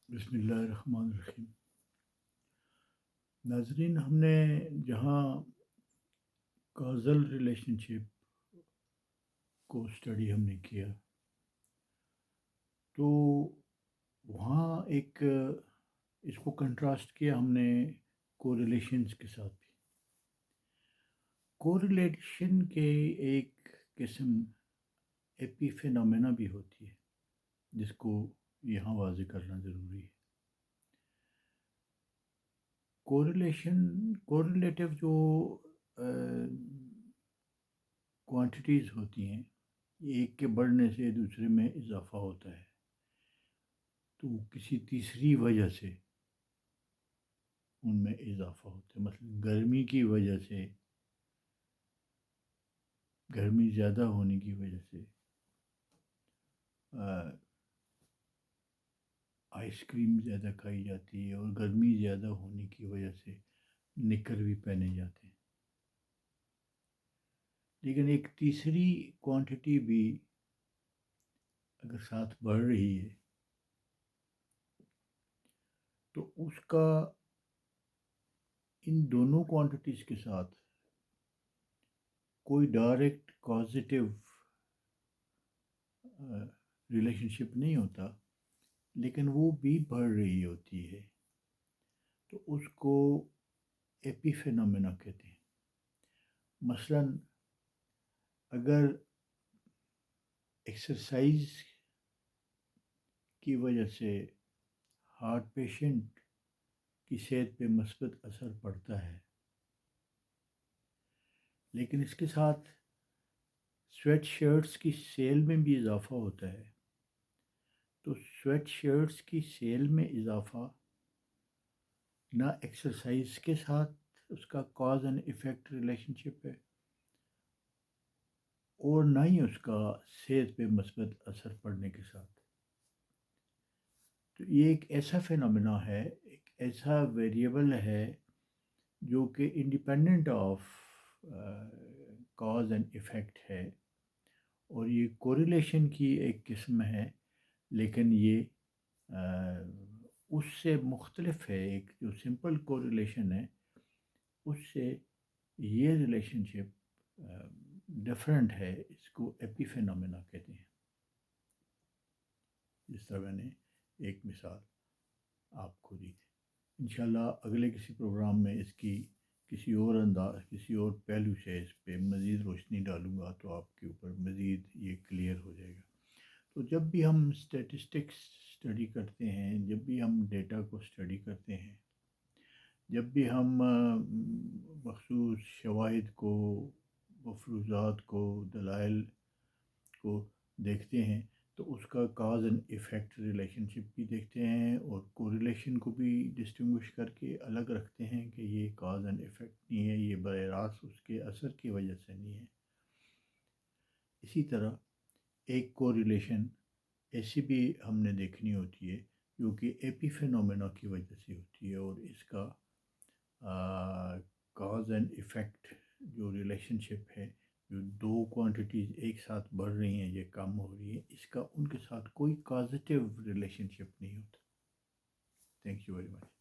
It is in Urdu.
بسم اللہ الرحمن الرحیم۔ ناظرین، ہم نے جہاں کازل ریلیشن شپ کو اسٹڈی ہم نے کیا تو وہاں ایک اس کو کنٹراسٹ کیا ہم نے کوریلیشنز کے ساتھ بھی۔ کوریلیشن کے ایک قسم ایپی فینومینا بھی ہوتی ہے جس کو یہاں واضح کرنا ضروری ہے۔ کوریلیٹو جو کوانٹیٹیز ہوتی ہیں، ایک کے بڑھنے سے دوسرے میں اضافہ ہوتا ہے، تو کسی تیسری وجہ سے ان میں اضافہ ہوتا ہے۔ مثلا گرمی کی وجہ سے، گرمی زیادہ ہونے کی وجہ سے آئس کریم زیادہ کھائی جاتی ہے، اور گرمی زیادہ ہونے کی وجہ سے نکر بھی پہنے جاتے ہیں۔ لیکن ایک تیسری کوانٹٹی بھی اگر ساتھ بڑھ رہی ہے تو اس کا ان دونوں کوانٹٹیز کے ساتھ کوئی ڈائریکٹ کازیٹیو ریلیشن شپ نہیں ہوتا، لیکن وہ بھی بڑھ رہی ہوتی ہے، تو اس کو ایپی فینومینا کہتے ہیں۔ مثلا اگر ایکسرسائز کی وجہ سے ہارٹ پیشنٹ کی صحت پہ مثبت اثر پڑتا ہے، لیکن اس کے ساتھ سویٹ شرٹس کی سیل میں بھی اضافہ ہوتا ہے، تو سویٹ شرٹس کی سیل میں اضافہ نہ ایکسرسائز کے ساتھ اس کا کاز اینڈ ایفیکٹ ریلیشن شپ ہے، اور نہ ہی اس کا صحت پہ مثبت اثر پڑنے کے ساتھ۔ تو یہ ایک ایسا فینومینا ہے، ایک ایسا ویریبل ہے جو کہ independent of cause and effect ہے، اور یہ کوریلیشن کی ایک قسم ہے، لیکن یہ اس سے مختلف ہے۔ ایک جو سمپل کوریلیشن ہے اس سے یہ ریلیشن شپ ڈفرینٹ ہے، اس کو ایپی فینومینا کہتے ہیں۔ جس طرح میں نے ایک مثال آپ کو دی تھی۔ انشاءاللہ اگلے کسی پروگرام میں اس کی کسی اور پہلو سے اس پہ مزید روشنی ڈالوں گا، تو آپ کے اوپر مزید یہ کلیئر ہو جائے گا۔ تو جب بھی ہم اسٹیٹسٹکس اسٹڈی کرتے ہیں، جب بھی ہم ڈیٹا کو اسٹڈی کرتے ہیں، جب بھی ہم مخصوص شواہد کو، مفروضات کو، دلائل کو دیکھتے ہیں، تو اس کا کاز اینڈ ایفیکٹ ریلیشن شپ بھی دیکھتے ہیں، اور کوریلیشن کو بھی ڈسٹنگوش کر کے الگ رکھتے ہیں کہ یہ کاز اینڈ ایفیکٹ نہیں ہے، یہ براہ راست اس کے اثر کی وجہ سے نہیں ہے۔ اسی طرح ایک کوریلیشن ایسی بھی ہم نے دیکھنی ہوتی ہے جو کہ ایپی فینومینا کی وجہ سے ہوتی ہے، اور اس کا کاز اینڈ ایفیکٹ جو ریلیشن شپ ہے، جو دو کوانٹیٹیز ایک ساتھ بڑھ رہی ہیں یا کم ہو رہی ہیں، اس کا ان کے ساتھ کوئی کازیٹیو ریلیشن شپ نہیں ہوتا۔ Thank you very much.